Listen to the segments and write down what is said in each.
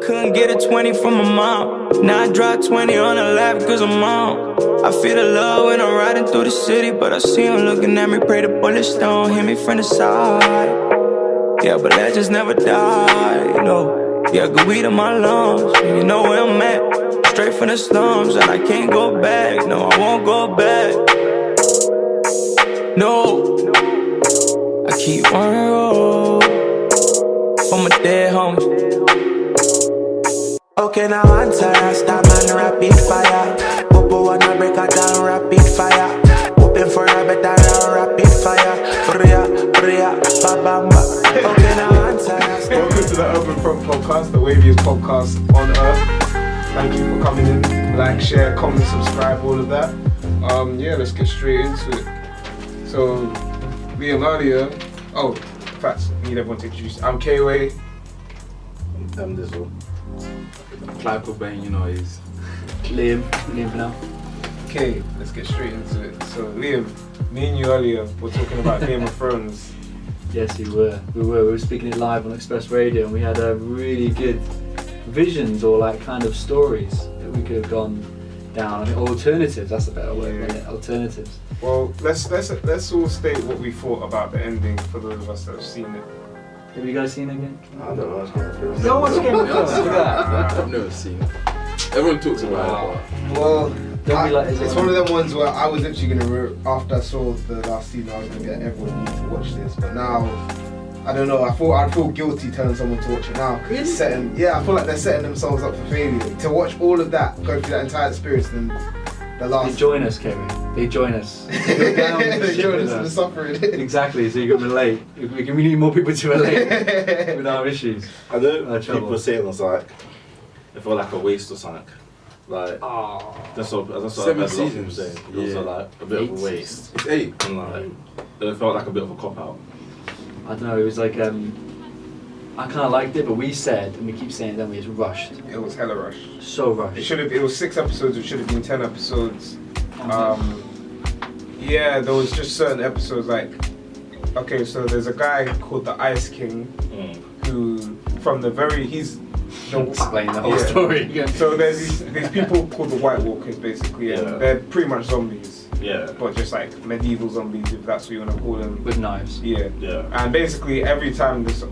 Couldn't get a 20 from my mom. Now I drop 20 on the lap cause I'm on. I feel the love when I'm riding through the city, but I see him looking at me, pray the bullets don't hit me from the side. Yeah, but legends never die, you know. Yeah, good weed in my lungs, you know where I'm at. Straight from the slums, and I can't go back. No, I won't go back. No, I keep on the road for my dead homies. Okay, now answer Rasta man, rapid fire. Popo wanna break her down, rapid fire. Hoping for a better round, rapid fire. Bria, ba bamba. Okay, now answer Rasta. Welcome to the Urbanfront podcast, the waviest podcast on earth. Thank you for coming in. Like, share, comment, subscribe, all of that. Yeah, let's get straight into it. So, Liam earlier. Oh, facts. Need everyone to introduce. I'm K-Way. I'm Dizzle. Clive Cobain, you know, is Liam for now. Okay, let's get straight into it. So, Liam, me and you earlier were talking about Game of Thrones. Yes, we were. We were speaking it live on Express Radio, and we had a really good visions or like kind of stories that we could have gone down. I mean, alternatives. That's a better word, isn't it? Alternatives. Well, let's all state what we thought about the ending for those of us that have seen it. Have you guys seen it again? I don't know what's going through. No one's Game of Thrones. Look at that. I've never seen it. Everyone talks about it. Well, Don't be like this it's one of them ones where I was literally gonna, after I saw the last season, I was gonna get everyone need to watch this. But now, I don't know. I feel guilty telling someone to watch it now. Really? I feel like they're setting themselves up for failure. To watch all of that, go through that entire experience, and then the last. They join us, Kevin. They join us. They join us in the suffering. Exactly. So you can relate. We need more people to relate with our issues. I know Our trouble. people saying it's like, it felt like a waste or something. Like, Oh. that's what I've 7 heard a lot of people seasons. saying. It was like a bit of a waste. It's 8. And like, it felt like a bit of a cop out. I don't know. It was like I kind of liked it, but we said, and we keep saying, then it's rushed. It was hella rushed. So rushed. It was 6 episodes, it should have been 10 episodes. Yeah, there was just certain episodes like, okay, so there's a guy called the Ice King who, from the very, Explain the whole yeah. story again. So there's these people called the White Walkers basically, and Yeah. they're pretty much zombies, Yeah. but just like medieval zombies, if that's what you want to call them. With knives. Yeah. Yeah. And basically every time this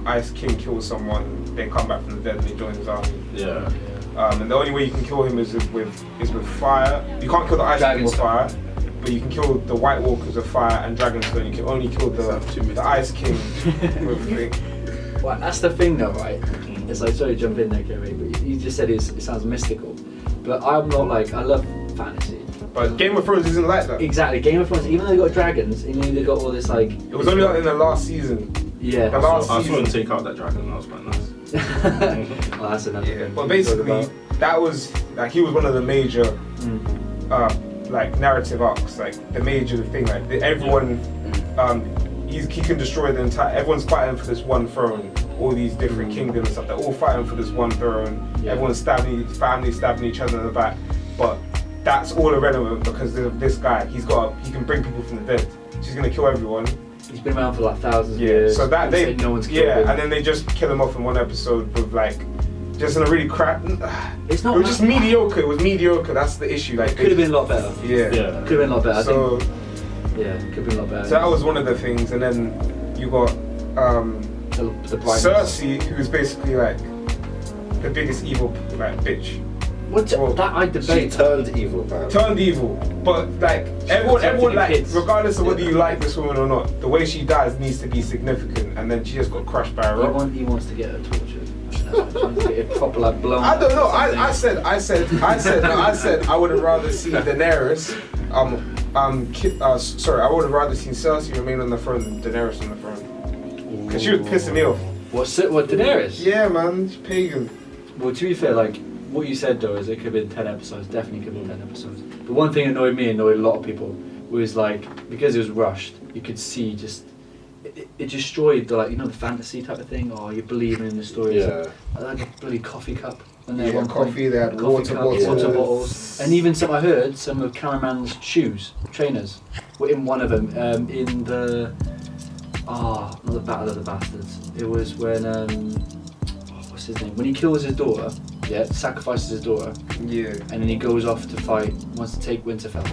Ice King kills someone, they come back from the dead and they join his army. Yeah. And the only way you can kill him is with fire. You can't kill the Ice King with fire, but you can kill the White Walkers with fire and Dragonstone. You can only kill the Ice King with thing. Well, that's the thing though, right? It's like, sorry to jump in there, Kerry, but you just said it sounds mystical. But I'm not like, I love fantasy. But Game of Thrones isn't like that. Exactly, Game of Thrones, even though they got dragons, and they got all this like... It was only like in the last season. Yeah. The last I saw him season. take out that dragon, that was quite nice. Well, that's another Yeah. thing. But we can talk basically, about. that was, like, he was one of the major, like, narrative arcs, like, the major thing, like, everyone, he can destroy the entire, everyone's fighting for this one throne, all these different kingdoms and stuff, they're all fighting for this one throne, everyone's family stabbing each other in the back, but that's all irrelevant because of this guy, he can bring people from the dead, so he's gonna kill everyone. He's been around for like thousands of years. So that they no one's killed him. and then they just kill him off in one episode with like, just in a really crap. It's not. It was just mediocre. It was mediocre. That's the issue. Like, Could have been a lot better. Yeah. Could have been a lot better. So I think, yeah, could have been a lot better. so that was one of the things, and then you got the blindness. Cersei, who's basically like the biggest evil like bitch. What's that? I She debate. turned evil, man. Turned evil, but like everyone like, kids. regardless of whether you like this woman or not, the way she dies needs to be significant, and then she just got crushed by a rock. He wants to get her tortured. She wants to get it proper like blown. I don't know. up or I something. said I would have rather seen Daenerys. Sorry, I would have rather seen Cersei remain on the throne than Daenerys on the throne. Cause she was pissing me off. What Daenerys? Yeah, man, she's pagan. Well, to be fair, like what you said though is it could have been 10 episodes. Definitely could have been 10 episodes. But one thing annoyed me, annoyed a lot of people, was like because it was rushed, you could see just. It destroyed the the fantasy type of thing. Oh, you're believing in the story. Yeah. Like a bloody coffee cup. And Yeah, one coffee, they had coffee water cup, bottles. water bottles, and even I heard some of cameraman's shoes, trainers, were in one of them. In the not the Battle of the Bastards. It was when what's what's his name? When he kills his daughter, sacrifices his daughter, Yeah. and then he goes off to fight, wants to take Winterfell.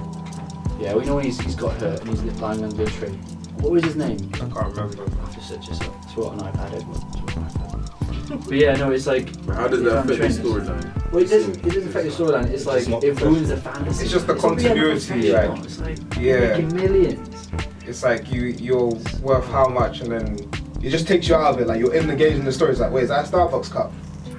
Yeah, we know when he's got hurt and he's lying under a tree. What was his name? I can't remember. I'll have to search this up. It's what an iPad is. But yeah, no, it's like. But how does that affect the storyline? Well, it doesn't affect the storyline. It's like it ruins the fantasy. It's just the It's not really continuity, professional. like, It's like yeah. making millions. It's like you're worth how much, and then It just takes you out of it. Like you're engaged in the story. It's like, wait, is that a Starbucks cup?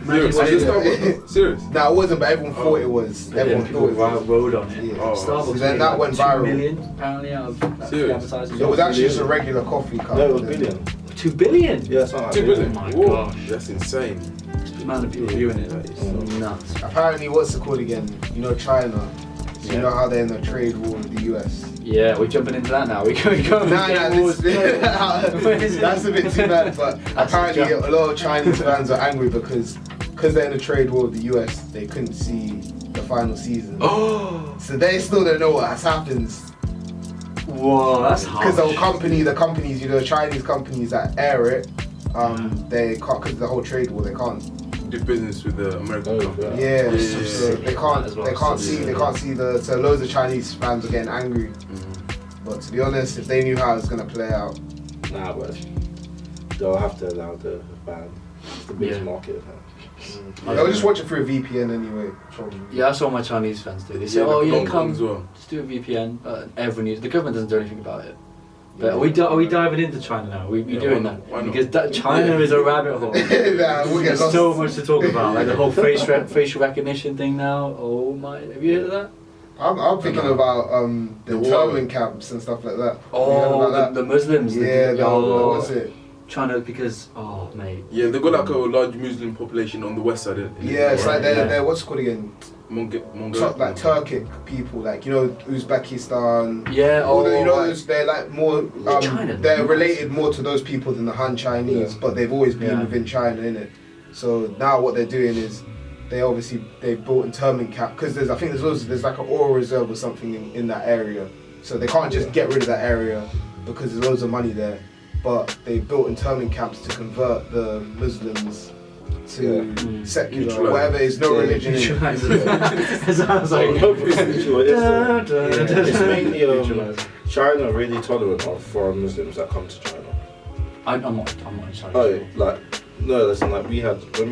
Serious? Imagine Is it Starbucks? Serious? Nah, it wasn't, but everyone thought it was. Everyone People thought it was. rode on it. Yeah. Oh. Starbucks Then that made went like 2 viral. million apparently out of that Serious? advertising. It was actually just a regular coffee cup. No, it was billion. 2 billion. Yeah, it's not like 2 billion? Oh my Whoa, gosh. that's insane. The amount of people viewing it is nuts. Apparently, what's it called again? You know, China. So Yeah. you know how they're in a trade war with the US. Yeah, we're jumping into that now. We go. Nah, that's a bit too bad. But apparently, a lot of Chinese fans are angry because they're in a trade war with the US. They couldn't see the final season. Oh, So they still don't know what has happened. Whoa, that's hard. Because the companies, you know, Chinese companies that air it, they can't, because of the whole trade war, they can't. do business with the American company. Yeah, Yeah, so yeah, they can't see so loads of Chinese fans are getting angry. But to be honest, if they knew how it's gonna play out, Nah, but they'll have to allow the ban. It's the biggest Yeah. market. they'll just watch it through a VPN anyway. Probably. Yeah, that's what my Chinese fans do. They say, Yeah, "Oh the yeah, Hong Kong come, as well. just do a VPN." Everyone uses. The government doesn't do anything about it. But are we diving into China now? We Yeah, doing why that not? Why not? because China is a rabbit hole. Nah, we'll get There's lost. so much to talk about, like the whole facial recognition thing now. Oh my, have you heard of that? I'm thinking about the The war. internment camps and stuff like that. You heard Oh, about that? the Muslims. Yeah, what was oh, it? China because mate. Yeah, they've got like a large Muslim population on the west side. Yeah, it's like Yeah. they're what's it called again? Like Turkic people, like you know Uzbekistan. Yeah. All the, you know, right. those, they're like more. China, they're nice. related more to those people than the Han Chinese, Yeah. but they've always been Yeah. within China, innit? So now what they're doing is they built internment camp because I think there's like an oil reserve or something in that area, so they can't just get rid of that area because there's loads of money there. But they built internment camps to convert the Muslims to secular, Neutralize. whatever is no religion. in it. It sounds like. It's mainly China really tolerant of foreign Muslims that come to China. I'm not sorry. Oh, like no, listen, like when we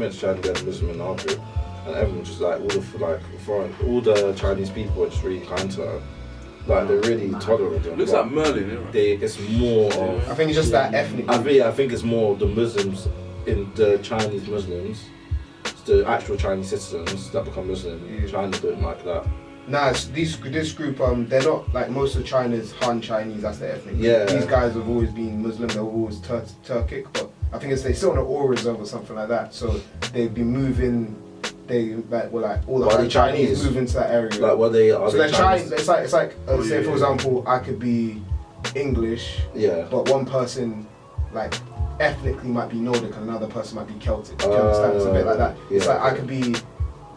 went to China, we had a Muslim in our group, and everyone just like all the Chinese people are just really kind to her. Like they're really tolerant. of Looks what like Merlin, yeah. it's more of. I think it's just that ethnic. I think it's more the Muslims in the Chinese Muslims, it's the actual Chinese citizens that become Muslim. Yeah. China don't like that. Nah, this group, they're not like most of China's Han Chinese. That's their ethnic. Yeah. These guys have always been Muslim. They're always Turkic, but I think they sit on an oil reserve or something like that. So they've been moving. They like all the Why Han the Chinese Chinese? move into that area. Like what they are. so they're Chinese? Chinese. It's like say for example, I could be English, Yeah. but one person like ethnically might be Nordic and another person might be Celtic. Do you understand? It's a bit like that. It's yeah. like I could be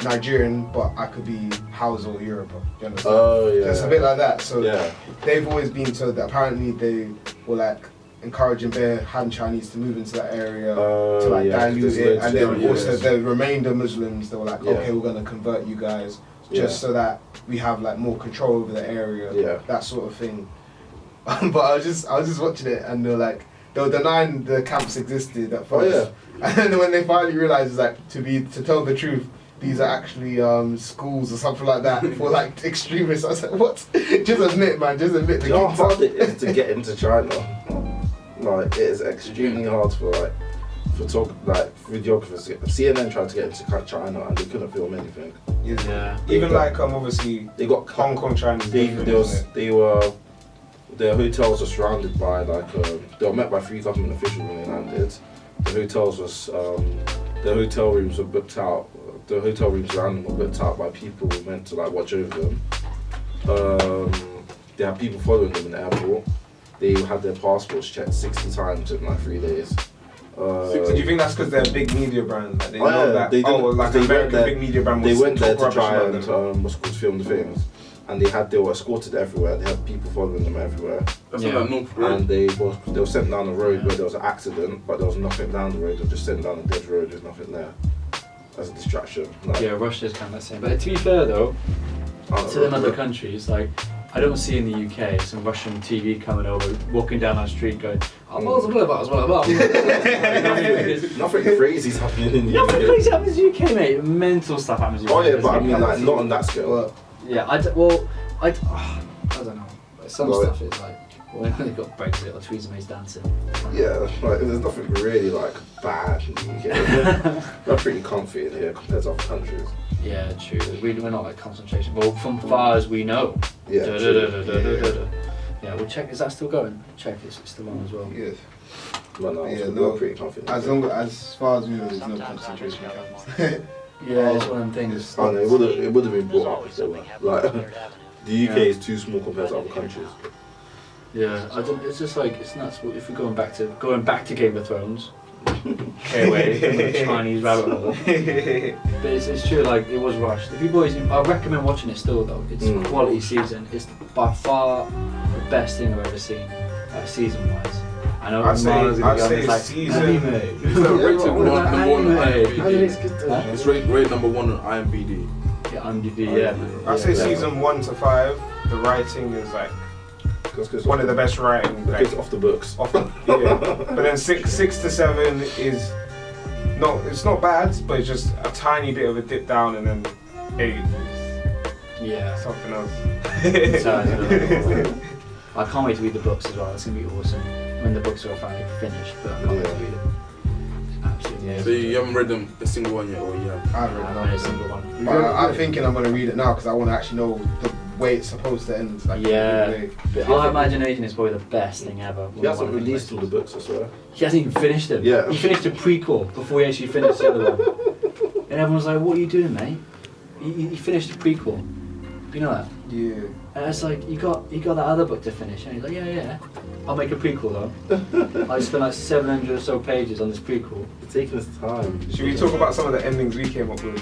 Nigerian, but I could be Hausa or Yoruba. Do you understand? Oh yeah. It's a bit like that. So Yeah. they've always been so that apparently they were like encouraging their Han Chinese to move into that area to like yeah, dilute there's it, loads and of then areas. also the remainder Muslims they were like, Yeah. okay, we're gonna convert you guys just Yeah. so that we have like more control over the area, Yeah. that sort of thing. But I was just watching it and they were denying the camps existed at Oh, first, and then when they finally realized it's like to tell the truth. These are actually schools or something like that for like extremists. I was like, what? Just admit, man. Just admit the You know how kids hard it is to get into China? Like, it is extremely hard for videographers. CNN tried to get into China and they couldn't film anything. Yeah. Even like obviously They got Hong Kong Chinese. Their hotels were surrounded by they were met by 3 government officials when they landed. The hotel rooms were booked out. The hotel rooms around them were booked out by people meant to watch over them. They had people following them in the airport. They had their passports checked 60 times in 3 days. So do you think that's because they're a big media brand? Like they Oh, know yeah, that. they didn't- Like they went American there- big media brand. They will went there talk to try rubbish about and them. film the things, and they were escorted everywhere. They had people following them everywhere, That's Yeah. not like North Korea. and they were sent down the road where there was an accident, but there was nothing down the road. They were just sent down a dead road. There's nothing there. as a distraction. Like, Yeah, Russia's kind of the same. But to be fair though, to them other countries, like I don't see in the UK some Russian TV coming over, walking down our street going, nothing crazy's happening in the nothing UK. crazy happens in the UK, mate. Mental stuff happens in the UK. Oh yeah, but I mean like not on that scale. Well, Yeah, I don't know. Some Right. stuff is like, well, they got Brexit or Theresa May's dancing. Yeah, like there's nothing really like bad in the UK. We're pretty comfy in here compared to other countries. Yeah, true. We're not like concentration. Well, from far as we know. Yeah, Da, true. da, da, da, da, Yeah. da, da. Yeah, we'll check. Is that still going? Check. It's still on as well. yes. But no, Yeah, we're no. pretty confident. As far as we know, there's no concentration camps. Yeah, it's one of them things. Oh no, it would have been brought up if there were. Like the UK is too small compared to other countries. Yeah, I don't. It's just like it's nuts. If we're going back to Game of Thrones, okay, away from the Chinese rabbit hole. But it's true. Like it was rushed. If you boys, I recommend watching it still though. It's a quality season. It's by far the best thing I've ever seen, season wise. I know I'd say it's like season. anime. It's rated number one on Anime. IMDb. It's rated number one on IMDb. Yeah, IMDb. Yeah. I say Yeah. season 1 to 5. The writing is like one of the best writing. Like, It's off the books. yeah. But then 6 to 7 is not. It's not bad, but it's just a tiny bit of a dip down, and then 8 is Yeah. something else. I can't wait to read the books as well. It's gonna be awesome when the books are finally finished. But I can't wait to read it. Absolutely. So you haven't read them a single one yet, or yeah? I've I read haven't read a it. single one. But I'm thinking I'm gonna read it now because I want to actually know the way it's supposed to end. Like, Yeah. the way. But our imagination is probably the best thing ever. He hasn't released all the books, I swear. He hasn't even finished them. Yeah. He finished a prequel before he actually finished the other one. And everyone's like, "What are you doing, mate? He finished a prequel. You know that?" Yeah. And it's like, you got that other book to finish. And he's like, yeah. I'll make a prequel though. I spent like 700 or so pages on this prequel. It's taking its time. Should we talk about some of the endings we came up with?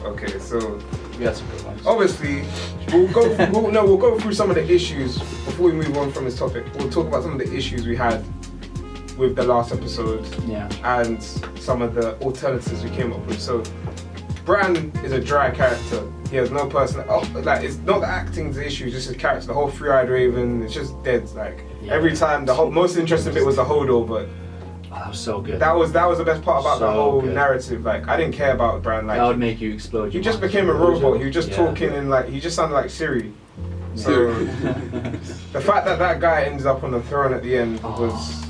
Okay, so We had some good ones. obviously we'll go through some of the issues before we move on from this topic. We'll talk about some of the issues we had with the last episode Yeah. and some of the alternatives we came up with. So Bran is a dry character. He has no person. Oh, like it's not the acting's the issue, it's just his character. The whole three-eyed raven, it's just dead. Like Yeah. every time, the whole most interesting bit was the Hodor, but Oh, that was so good. that was the best part about the So whole good. narrative. Like I didn't care about Bran. Like that would make you explode. he your just mind. became a robot. He was just Yeah. talking in like he just sounded like Siri. So the fact that that guy ends up on the throne at the end Oh. was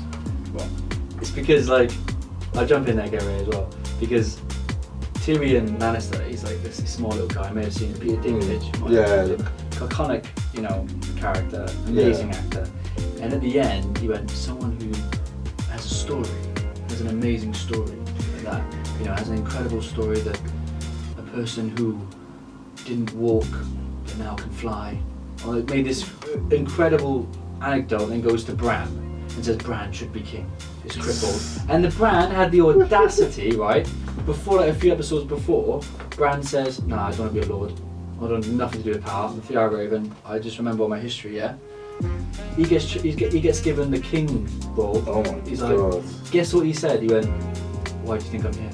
It's because like, I'll jump in there, Gary, as well. Because Tyrion Lannister, he's like this small little guy. I may have seen it, Peter Dinklage. Yeah. Iconic, character, amazing actor. And at the end, he went, someone who has a story, has an amazing story, that has an incredible story, that a person who didn't walk but now can fly. Or it made this incredible anecdote, and goes to Bran and says Bran should be king. He's crippled, and the Bran had the audacity, right? Before, like a few episodes before, Bran says, "Nah, I don't want to be a lord. I don't have nothing to do with power. I'm the Three-Eyed Raven. I just remember all my history." Yeah. He gets given the king role. Oh my He's god. like, guess what he said? He went, "Why do you think I'm here?"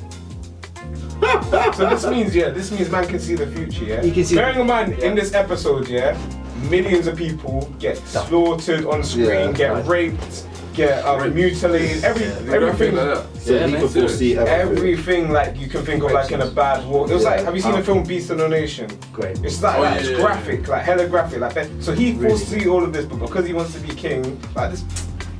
so this means man can see the future, yeah? He can see Bearing in mind, yeah. in this episode, yeah, millions of people get slaughtered on screen, Yeah. get raped, get mutilated, everything. Like that. So Yeah, he man. could foresee everything. Everything like you can think of like in a bad war. It was like, have you seen the film Beast of No Nation? Great. It's like Oh, that. yeah, It's yeah, graphic, like hella graphic, like that. So he Really foresee all of this, but because he wants to be king, like this,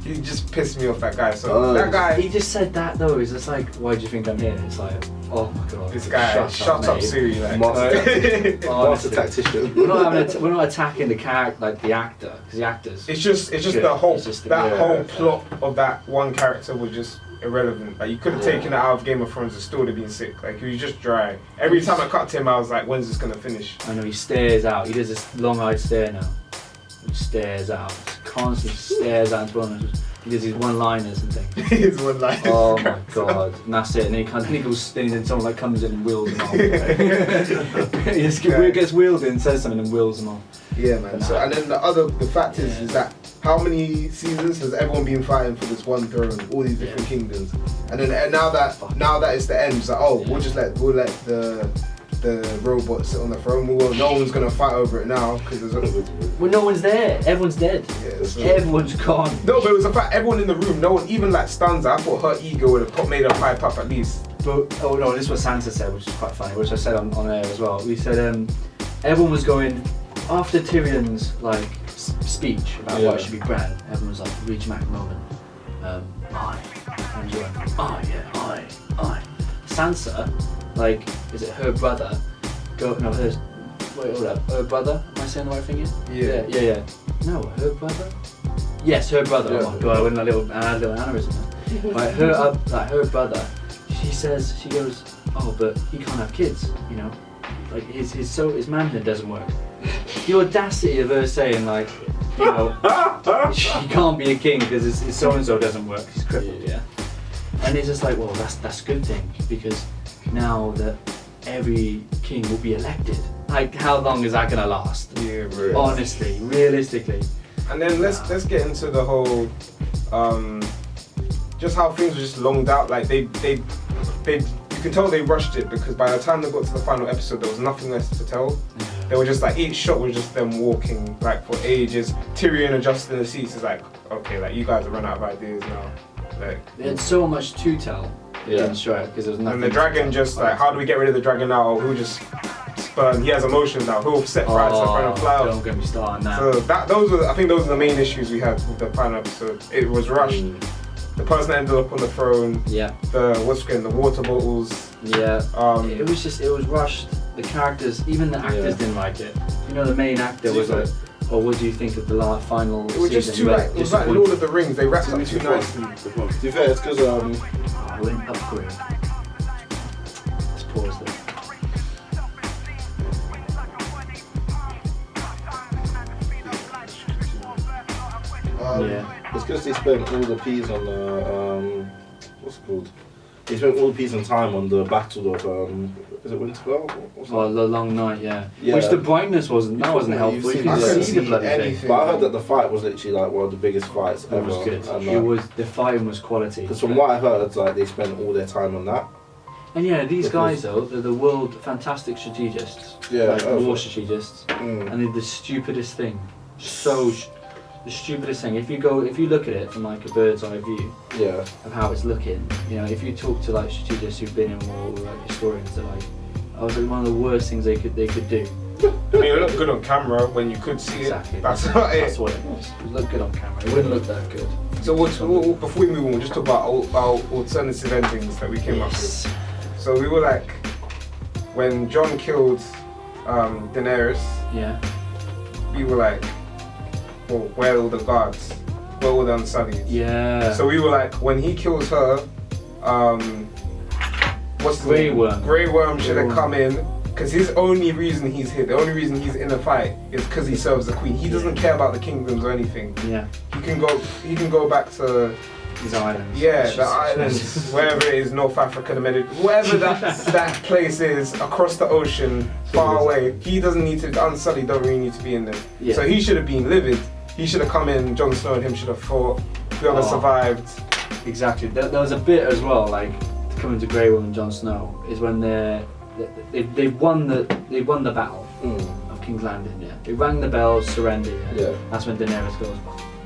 he just pissed me off. That guy. So Oh. that guy, He just said that though. He's just like, "Why do you think I'm here?" It's like, oh my god. this guy, shut up, mate. Siri. Like. Master Honestly. tactician. We're not attacking the character, like the actor, because the actors. It's just Good. the whole It's just the- that yeah. whole plot of that one character was just irrelevant. Like you could have taken it out of Game of Thrones and still would have been sick. Like he was just dry. Every time I cut to him, I was like, when's this gonna finish? I know he stares out. He does this long-eyed stare now. He stares out. Constantly stares out into one. He does his one-liners and things. His one line. Oh my god, and that's it. And then he goes, then someone like comes in and wheels him off. He just gets wheeled in, says something and wheels him off. Yeah, man. So, and then the fact is that how many seasons has everyone been fighting for this one throne, all these different kingdoms, and then now that it's the end, it's like, oh, we'll let the robot sit on the throne. No one's gonna fight over it now because well, no one's there. Everyone's dead. Yeah, so Everyone's gone. no, but it was a fact. Everyone in the room, no one, even like Stanza. I thought her ego would have made her pipe up at least. But oh no, this is what Sansa said, which is quite funny, which I said on air as well. We said everyone was going after Tyrion's like speech about why it should be Bran. Everyone was like, reach Mac moment. I. Sansa, like, is it her brother? Her brother? Am I saying the right thing here? Yeah. No, her brother? Yes, her brother. Yeah. Oh my god, I went a little aneurysm there. Like her brother, she goes, oh, but he can't have kids, you know? Like his manhood doesn't work. The audacity of her saying like, you know, he can't be a king because his so-and-so doesn't work, he's crippled, yeah? And it's just like, well, that's a good thing, because now that every king will be elected, like, how long is that gonna last? Yeah, bro. Honestly, realistically. And then let's get into the whole, just how things were just longed out. Like they you can tell they rushed it, because by the time they got to the final episode, there was nothing else to tell. They were just like, each shot was just them walking like for ages. Tyrion adjusting the seats is like, okay, like you guys have run out of ideas now. Like, They had so much to tell. Yeah. Sure, because there was nothing. and the dragon just like, how do we get rid of the dragon now? Or who just spurn? He has emotions now. Who'll set fire to the final flower? Don't get me started now. So I think those are the main issues we had with the final episode. It was rushed. The person that ended up on the throne. Yeah. The water bottles. Yeah. It was rushed. The characters, even the actors didn't like it. You know, the main actor was like, oh, what do you think of the final season? was just too like, it was like Lord of the Rings. They wrapped up too nicely. To be fair, it's because I went upgrade. Let's pause there. it's because they spent all the peas on the what's it called? They spent all the peas and time on the battle of is it Winterfell? Oh, the long night, yeah. Yeah. Which the brightness wasn't helpful. You I couldn't couldn't see the see bloody thing. anything. But I heard that the fight was literally like one of the biggest fights It ever. was good. And, The fighting was quality. because from what I heard, like they spent all their time on that. And yeah, these guys though, they're the world fantastic strategists. Yeah, like oh, war strategists. Mm. And they're the stupidest thing. The stupidest thing. If you look at it from like a bird's eye view Yeah. of how it's looking, you know, if you talk to like strategists who've been in war, or like historians, they're like, oh, it's like one of the worst things they could do. I mean, it looked good on camera when you could see Exactly. it. That's not it. That's what it was. It looked good on camera. It wouldn't look that good. So before we move on, we'll just talk about our alternative endings that we came up with. So we were like, when Jon killed Daenerys, Yeah. we were like, well, where are all the guards? Where are all the Unsullied? Yeah. So we were like, when he kills her, what's the name? Grey Worm. Grey Worm should have Grey Worm. come in, because his only reason he's here, the only reason he's in the fight is because he serves the queen. He doesn't care about the kingdoms or anything. Yeah. He can go back to These islands. the It's just- islands, wherever it is, North Africa, the Mediterranean, wherever that place is, across the ocean, far away. He doesn't need to. The Unsullied don't really need to be in there. Yeah. So he should have been livid. He should have come in. Jon Snow and him should have fought. Whoever survived. Exactly. There was a bit as well, like coming to Grey Worm and Jon Snow, is when they've won the battle of King's Landing. Yeah. They rang the bells, surrender. Yeah. That's when Daenerys goes,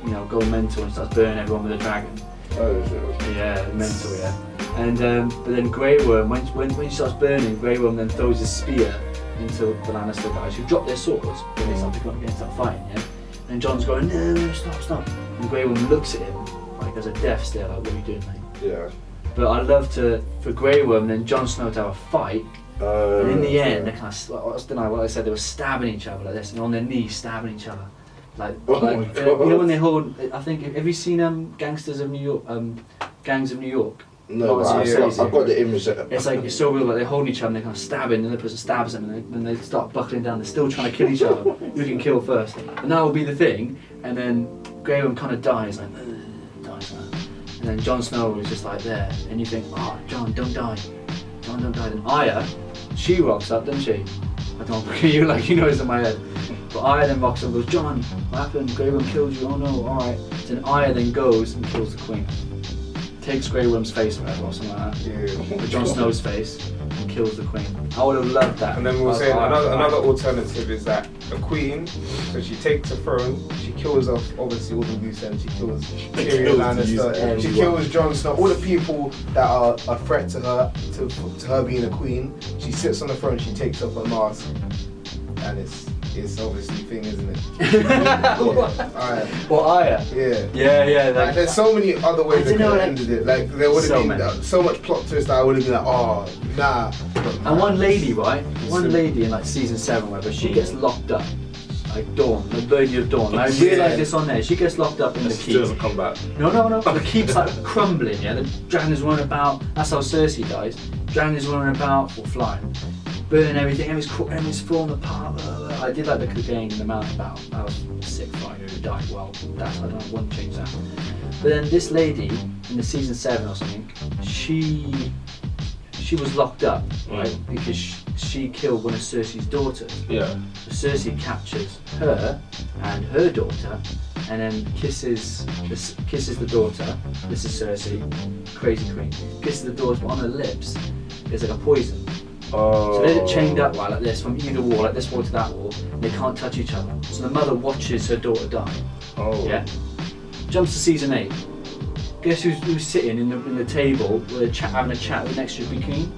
you know, go mental and starts burning everyone with a dragon. Oh shit. Yeah, mental. Yeah. And but then Grey Worm, when she starts burning, Grey Worm then throws his spear into the Lannister guys who drop their swords when they start to come up against that fighting. Yeah. And Jon's going, no, stop. And Grey Worm looks at him like there's a death stare, like, what are you doing, mate? Yeah. But I'd love for Grey Worm and then Jon Snow to have a fight, and in the end, they kind of, what I said, they were stabbing each other like this, and on their knees stabbing each other. Like, Oh my you God. know when they hold, I think, have you seen Gangsters of New York, Gangs of New York? No, Oh, but it's I've got the image. It's like, it's so real, like they're holding each other and they're kind of stabbing, and the person stabs them, and then they start buckling down, they're still trying to kill each other. Who can kill first? And that will be the thing, and then Grey Worm kind of dies, like And then Jon Snow was just like there, and you think, oh, Jon, don't die. Jon, don't die. And Arya, she rocks up, doesn't she? I don't look at you like you know it's in my head. But Arya then rocks up and goes, Jon, what happened? Grey Worm killed you. Oh no, alright. So then Arya then goes and kills the Queen. Takes Grey Worm's face or whatever, or something like that. Yeah. With Jon Snow's face, and kills the Queen. I would have loved that. And then we were saying another alternative is that the Queen, so she takes the throne, she kills off obviously all the loose ends, she kills Tyrion Lannister, she kills Jon Snow, all the people that are a threat to her being a queen. She sits on the throne, she takes off her mask, and it's obviously thing, isn't it? Arya. Well, Arya? Yeah. Yeah. Like, there's so many other ways they could have ended it. Like there would have been so much plot twist that I would have been like, oh, nah. And one lady, right? One lady in like season 7, whatever, she gets locked up. Like Dawn, the Lady of Dawn. I realised this on there. She gets locked up in the keep. She doesn't come back. No. The keep's like crumbling, yeah? The dragon is running about. That's how Cersei dies. Dragon is running about, or flying. Burning everything, everything's falling apart. I did like the cocaine in the mountain battle. That was a sick fighter who died well. I wouldn't change that. But then this lady in the season 7 or something, she was locked up, right? Because she killed one of Cersei's daughters. Yeah. So Cersei captures her and her daughter, and then kisses the daughter. This is Cersei, crazy queen. Kisses the daughter, but on her lips there's like a poison. So they're chained up right like this from either wall, like this wall to that wall, and they can't touch each other. So the mother watches her daughter die. Oh. Yeah. Jumps to season 8. Guess who's sitting in the table with having a chat with next to the queen?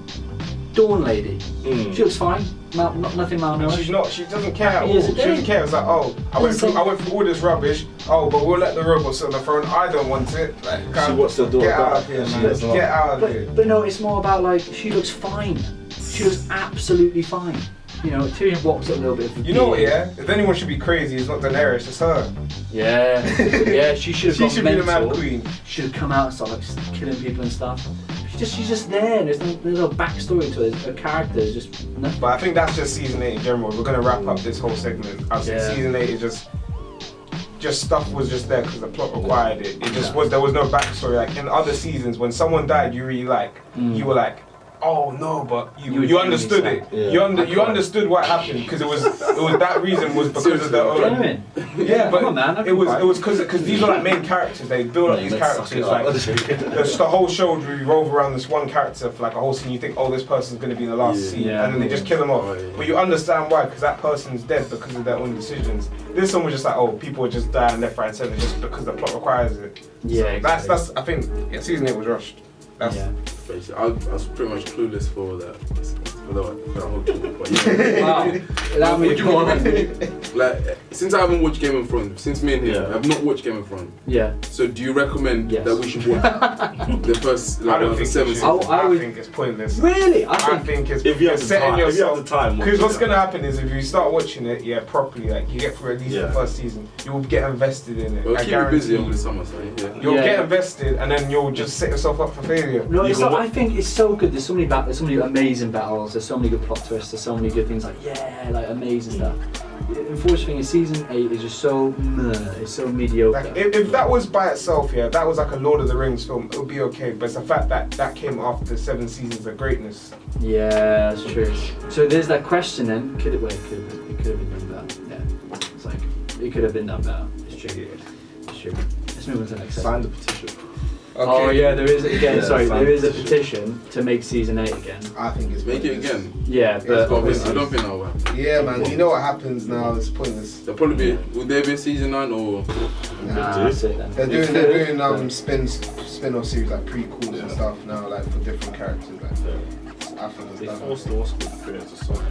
Dawn lady. She looks fine. Nothing malnourished. She doesn't care at all. She doesn't care. It's like, oh, I went through all this rubbish. Oh, but we'll let the robots sit on the throne. I don't want it. Like, she wants the daughter. Get out of here, man. Get out of here. But no, it's more about like she looks fine. She looks absolutely fine. You know, Tyrion walks up a little bit. You know what? Yeah. If anyone should be crazy, it's not Daenerys. It's her. Yeah. She should have. She should be the mad queen. Should have come out and start like killing people and stuff. She's just there. There's no backstory to her. Her character is just nothing. But I think that's just season 8 in general. We're gonna wrap up this whole segment. I think season 8 is just stuff was just there because the plot required it. It just was. There was no backstory. Like in other seasons, when someone died, you really you were like, oh no, but you understood it. Yeah. You understood what happened because it was that reason was because of the yeah, but come on, man, it was because these are like main characters. They build up these characters like the whole show would revolve around this one character for like a whole scene. You think, oh, this person's gonna be in the last scene, and then they just kill them off. But you understand why, because that person's dead because of their own decisions. This one was just like, oh, people are just dying left, right, and centre just because the plot requires it. Yeah, so that's I think season 8 was rushed. Basically, I was pretty much clueless for that whole talk. But yeah. Wow. Allow me to call it. Like, since I haven't watched Game of Thrones, since me and him, I've not watched Game of Thrones. Yeah. So do you recommend that we should watch the first I don't think 7 you should. I think it's pointless. Really? I think it's if you have setting yourself. the time. Because what's gonna happen is if you start watching it, properly, like you get through at least the first season, you will get invested in it. Well, I keep it busy guarantee over the summer, so you'll get invested, and then you'll just set yourself up for failure. No, I think it's so good. There's so many amazing battles. There's so many good plot twists. There's so many good things like amazing stuff. The unfortunate thing is season 8 is just so it's so mediocre. Like, if that was by itself, that was like a Lord of the Rings film, it would be okay. But it's the fact that came after 7 seasons of greatness. Yeah, that's true. So there's that question then. Could it could have been done better. Yeah, it's like it could have been done better. It's true. It's true. Let's move on to the next Sign segment. the petition. Okay. Oh yeah, there is again. There is a petition to make season 8 again. I think it's make pointless. it again. Yeah, but I don't think that will happen. Yeah, man. You know what happens now? It's pointless. There'll probably be. Would there be a season 9 or? Nah, that's it then. They're doing spin-off series like prequels and stuff now, like for different characters. Like, I think it's They done. forced the Oscar to create a song.